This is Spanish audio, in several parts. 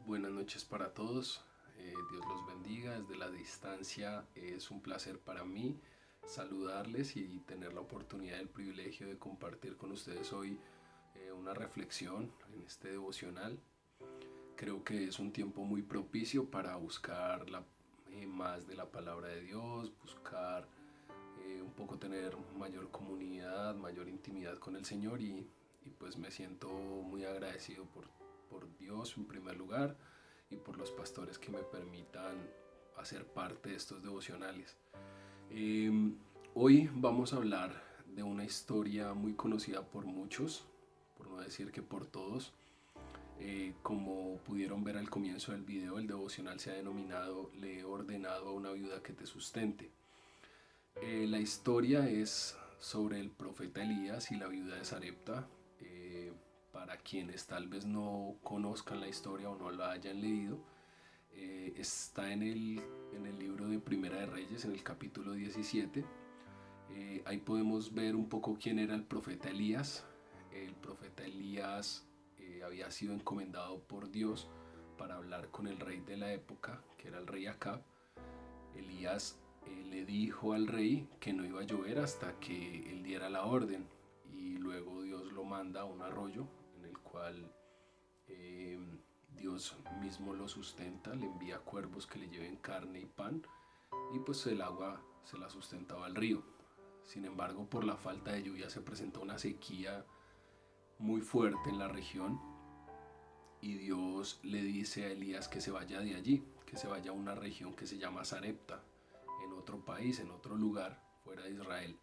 Buenas noches para todos. Dios los bendiga. Desde la distancia es un placer para mí saludarles y tener la oportunidad, el privilegio de compartir con ustedes hoy una reflexión en este devocional. Creo que es un tiempo muy propicio para buscar más de la palabra de Dios, buscar un poco tener mayor comunidad, mayor intimidad con el Señor y pues me siento muy agradecido por Dios en primer lugar y por los pastores que me permitan hacer parte de estos devocionales. Eh, Hoy vamos a hablar de una historia muy conocida por muchos, por no decir que por todos. Como pudieron ver al comienzo del video, el devocional se ha denominado "Le he ordenado a una viuda que te sustente". La historia es sobre el profeta Elías y la viuda de Sarepta. Para quienes tal vez no conozcan la historia o no la hayan leído, está en el libro de Primera de Reyes, en el capítulo 17. Ahí podemos ver un poco quién era el profeta Elías. El profeta Elías había sido encomendado por Dios para hablar con el rey de la época, que era el rey Acab. Elías le dijo al rey que no iba a llover hasta que él diera la orden, y luego Dios lo manda a un arroyo en el cual eh, Dios mismo lo sustenta, le envía cuervos que le lleven carne y pan, y pues el agua se la sustentaba al río. Sin embargo, por la falta de lluvia se presentó una sequía muy fuerte en la región, y Dios le dice a Elías que se vaya de allí, que se vaya a una región que se llama Sarepta, en otro país, en otro lugar fuera de Israel.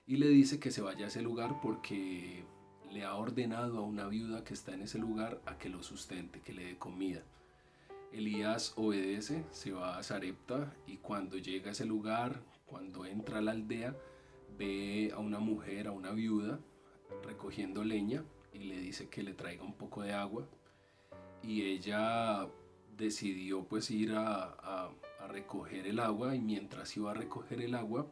Y le dice que se vaya a ese lugar porque le ha ordenado a una viuda que está en ese lugar a que lo sustente, que le dé comida. Elías obedece, se va a Sarepta, y cuando llega a ese lugar, cuando entra a la aldea, ve a una mujer, a una viuda, recogiendo leña, y le dice que le traiga un poco de agua. Y ella decidió pues ir a recoger el agua, y mientras iba a recoger el agua,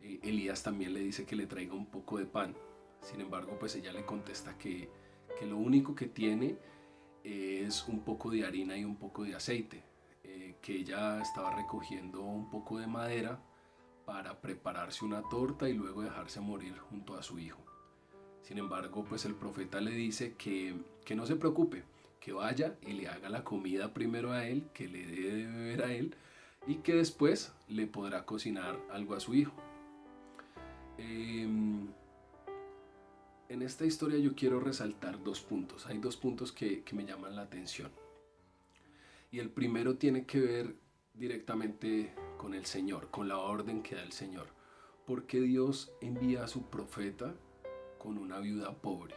Elías también le dice que le traiga un poco de pan. Sin embargo, pues ella le contesta que lo único que tiene es un poco de harina y un poco de aceite, que ella estaba recogiendo un poco de madera para prepararse una torta y luego dejarse morir junto a su hijo. Sin embargo, pues el profeta le dice que no se preocupe, que vaya y le haga la comida primero a él, que le dé de beber a él, y que después le podrá cocinar algo a su hijo. Eh, en esta historia yo quiero resaltar dos puntos. Hay dos puntos que me llaman la atención. Y el primero tiene que ver directamente con el Señor, con la orden que da el Señor. Porque Dios envía a su profeta con una viuda pobre.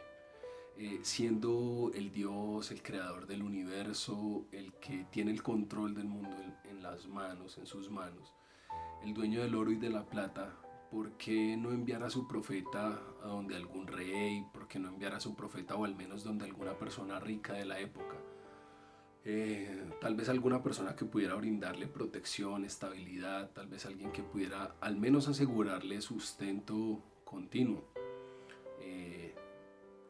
Siendo el Dios, el creador del universo, el que tiene el control del mundo en las manos, en sus manos, el dueño del oro y de la plata, ¿por qué no enviar a su profeta a donde algún rey? ¿Por qué no enviar a su profeta o al menos donde alguna persona rica de la época? Tal vez alguna persona que pudiera brindarle protección, estabilidad, tal vez alguien que pudiera al menos asegurarle sustento continuo. Eh,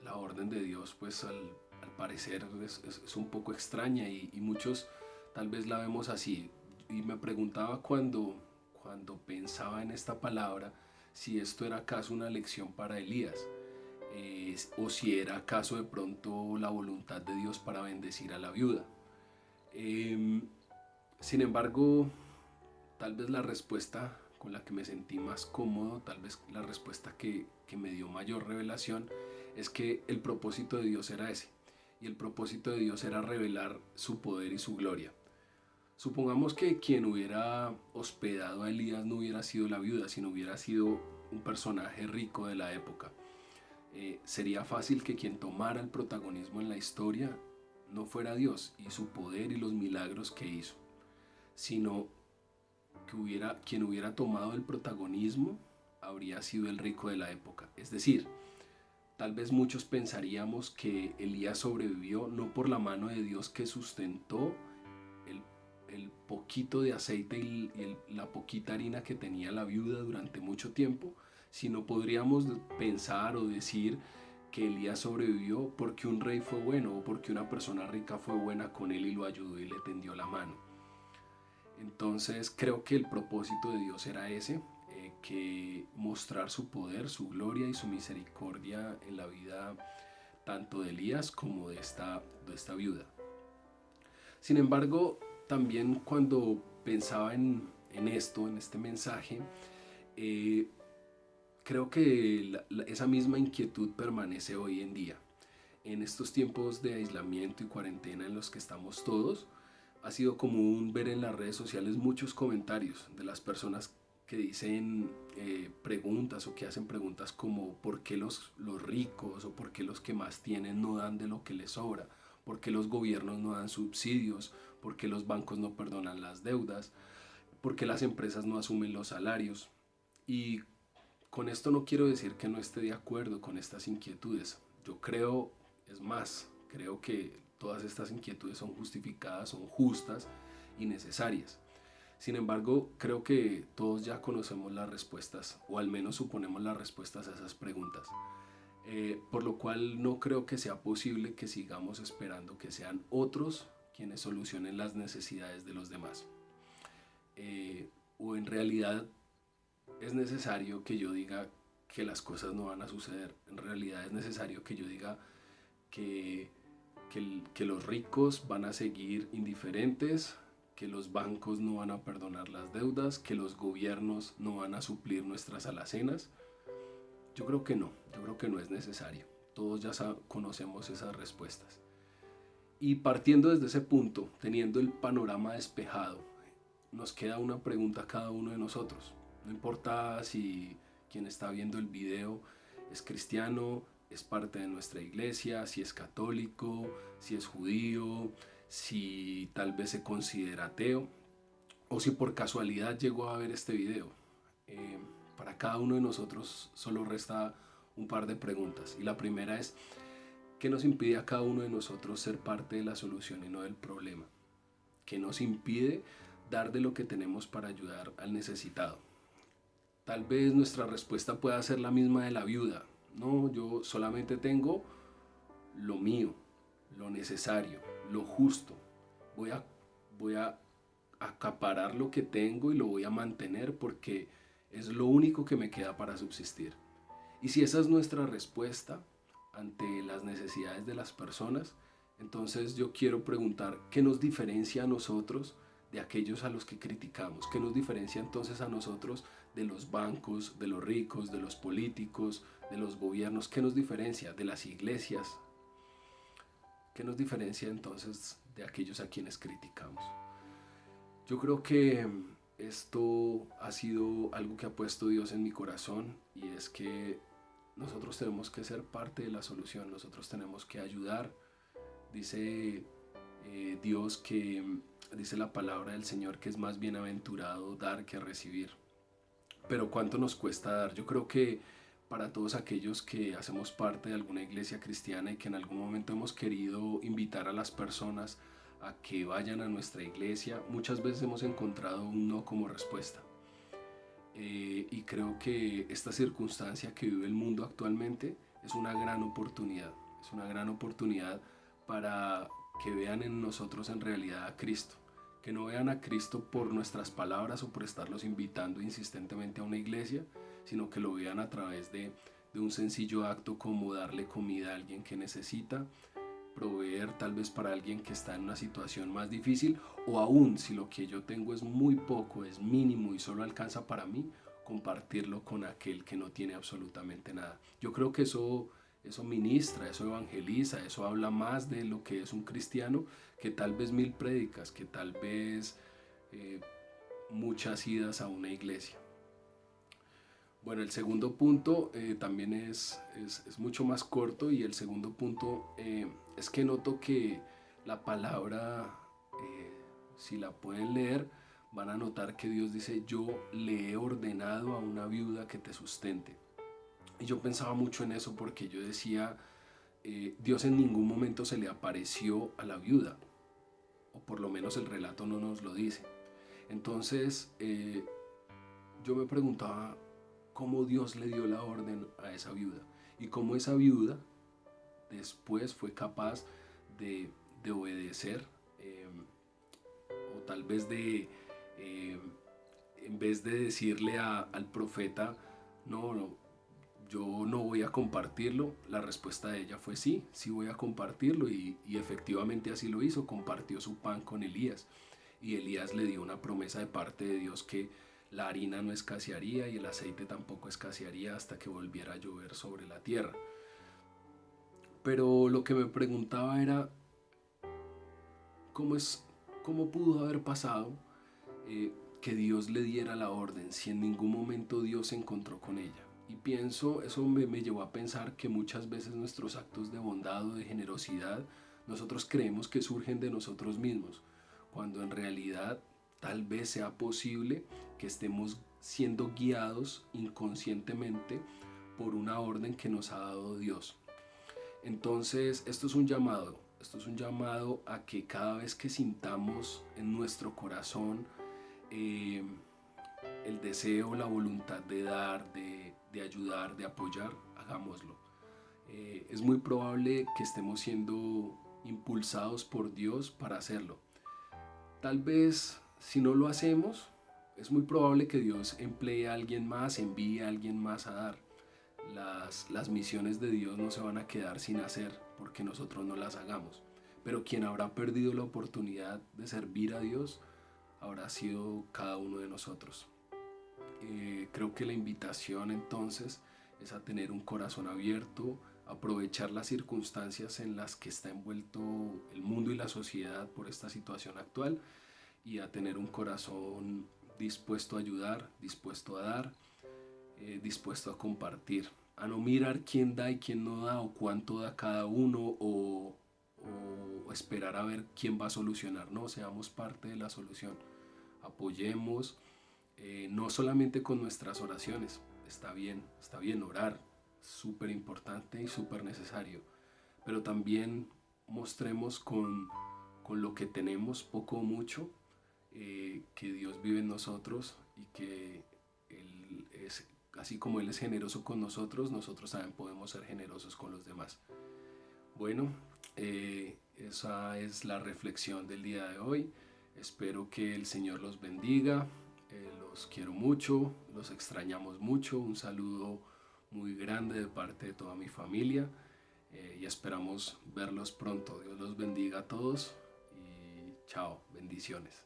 la orden de Dios pues al parecer es un poco extraña, y muchos tal vez la vemos así. Y me preguntaba cuando pensaba en esta palabra, si esto era acaso una lección para Elías, o si era acaso de pronto la voluntad de Dios para bendecir a la viuda. Eh, Sin embargo, tal vez la respuesta con la que me sentí más cómodo, tal vez la respuesta que me dio mayor revelación, es que el propósito de Dios era ese. Y el propósito de Dios era revelar su poder y su gloria. Supongamos que quien hubiera hospedado a Elías no hubiera sido la viuda, sino hubiera sido un personaje rico de la época. Sería fácil que quien tomara el protagonismo en la historia no fuera Dios y su poder y los milagros que hizo, sino que quien hubiera tomado el protagonismo habría sido el rico de la época. Es decir, tal vez muchos pensaríamos que Elías sobrevivió no por la mano de Dios que sustentó el, el poquito de aceite y la poquita harina que tenía la viuda durante mucho tiempo, sino podríamos pensar o decir que Elías sobrevivió porque un rey fue bueno o porque una persona rica fue buena con él y lo ayudó y le tendió la mano. Entonces creo que el propósito de Dios era ese, que mostrar su poder, su gloria y su misericordia en la vida tanto de Elías como de esta viuda. Sin embargo, también cuando pensaba en esto, en este mensaje, eh, creo que esa misma inquietud permanece hoy en día. En estos tiempos de aislamiento y cuarentena en los que estamos todos, ha sido común ver en las redes sociales muchos comentarios de las personas que dicen preguntas o que hacen preguntas como ¿por qué los ricos o por qué los que más tienen no dan de lo que les sobra? ¿Por qué los gobiernos no dan subsidios? ¿Por qué los bancos no perdonan las deudas? ¿Por qué las empresas no asumen los salarios? Y con esto no quiero decir que no esté de acuerdo con estas inquietudes. Yo creo, es más, creo que todas estas inquietudes son justificadas, son justas y necesarias. Sin embargo, creo que todos ya conocemos las respuestas, o al menos suponemos las respuestas a esas preguntas. Por lo cual no creo que sea posible que sigamos esperando que sean otros quienes solucionen las necesidades de los demás. O en realidad es necesario que yo diga que las cosas no van a suceder. En realidad es necesario que yo diga que, que los ricos van a seguir indiferentes, que los bancos no van a perdonar las deudas, que los gobiernos no van a suplir nuestras alacenas. Yo creo que no es necesario. Todos ya conocemos esas respuestas. Y partiendo desde ese punto, teniendo el panorama despejado, nos queda una pregunta a cada uno de nosotros. No importa si quien está viendo el video es cristiano, es parte de nuestra iglesia, si es católico, si es judío, si tal vez se considera ateo o si por casualidad llegó a ver este video. Eh, para cada uno de nosotros solo resta un par de preguntas. Y la primera es, ¿qué nos impide a cada uno de nosotros ser parte de la solución y no del problema? ¿Qué nos impide dar de lo que tenemos para ayudar al necesitado? Tal vez nuestra respuesta pueda ser la misma de la viuda. No, yo solamente tengo lo mío, lo necesario, lo justo. Voy a, voy a acaparar lo que tengo y lo voy a mantener porque es lo único que me queda para subsistir. Y si esa es nuestra respuesta ante las necesidades de las personas, entonces yo quiero preguntar, ¿qué nos diferencia a nosotros de aquellos a los que criticamos? ¿Qué nos diferencia entonces a nosotros de los bancos, de los ricos, de los políticos, de los gobiernos? ¿Qué nos diferencia de las iglesias? ¿Qué nos diferencia entonces de aquellos a quienes criticamos? Yo creo que esto ha sido algo que ha puesto Dios en mi corazón y es que nosotros tenemos que ser parte de la solución, nosotros tenemos que ayudar. Dice Dios que, dice la palabra del Señor que es más bienaventurado dar que recibir. Pero ¿cuánto nos cuesta dar? Yo creo que para todos aquellos que hacemos parte de alguna iglesia cristiana y que en algún momento hemos querido invitar a las personas a que vayan a nuestra iglesia, muchas veces hemos encontrado un no como respuesta. Y creo que esta circunstancia que vive el mundo actualmente es una gran oportunidad para que vean en nosotros en realidad a Cristo, que no vean a Cristo por nuestras palabras o por estarlos invitando insistentemente a una iglesia, sino que lo vean a través de un sencillo acto como darle comida a alguien que necesita, proveer tal vez para alguien que está en una situación más difícil, o aún si lo que yo tengo es muy poco, es mínimo y solo alcanza para mí, compartirlo con aquel que no tiene absolutamente nada. Yo creo que eso ministra, eso evangeliza, eso habla más de lo que es un cristiano que tal vez 1000 prédicas, que tal vez muchas idas a una iglesia. Bueno, el segundo punto también es mucho más corto y el segundo punto es que noto que la palabra, si la pueden leer, van a notar que Dios dice, yo le he ordenado a una viuda que te sustente. Y yo pensaba mucho en eso porque yo decía, Dios en ningún momento se le apareció a la viuda, o por lo menos el relato no nos lo dice. Entonces yo me preguntaba cómo Dios le dio la orden a esa viuda y cómo esa viuda después fue capaz de obedecer, o tal vez en vez de decirle al profeta, no, yo no voy a compartirlo, la respuesta de ella fue sí, sí voy a compartirlo, y efectivamente así lo hizo, compartió su pan con Elías, y Elías le dio una promesa de parte de Dios que la harina no escasearía y el aceite tampoco escasearía hasta que volviera a llover sobre la tierra. Pero lo que me preguntaba era, ¿cómo, cómo pudo haber pasado que Dios le diera la orden si en ningún momento Dios se encontró con ella? Y pienso, eso me llevó a pensar que muchas veces nuestros actos de bondad o de generosidad, nosotros creemos que surgen de nosotros mismos, cuando en realidad tal vez sea posible que estemos siendo guiados inconscientemente por una orden que nos ha dado Dios. Entonces, esto es un llamado a que cada vez que sintamos en nuestro corazón eh, el deseo, la voluntad de dar, de ayudar, de apoyar, hagámoslo. Es muy probable que estemos siendo impulsados por Dios para hacerlo. Tal vez si no lo hacemos, es muy probable que Dios emplee a alguien más, envíe a alguien más a dar. Las misiones de Dios no se van a quedar sin hacer porque nosotros no las hagamos. Pero quien habrá perdido la oportunidad de servir a Dios habrá sido cada uno de nosotros. Creo que la invitación entonces es a tener un corazón abierto, aprovechar las circunstancias en las que está envuelto el mundo y la sociedad por esta situación actual, y a tener un corazón dispuesto a ayudar, dispuesto a dar, dispuesto a compartir, a no mirar quién da y quién no da, o cuánto da cada uno, o esperar a ver quién va a solucionar. No, seamos parte de la solución, apoyemos, no solamente con nuestras oraciones, está bien orar, súper importante y súper necesario, pero también mostremos con lo que tenemos, poco o mucho, que Dios vive en nosotros, y que Él es, así como Él es generoso con nosotros, nosotros también podemos ser generosos con los demás. Bueno, esa es la reflexión del día de hoy. Espero que el Señor los bendiga. Los quiero mucho, los extrañamos mucho. Un saludo muy grande de parte de toda mi familia, y esperamos verlos pronto. Dios los bendiga a todos y chao, bendiciones.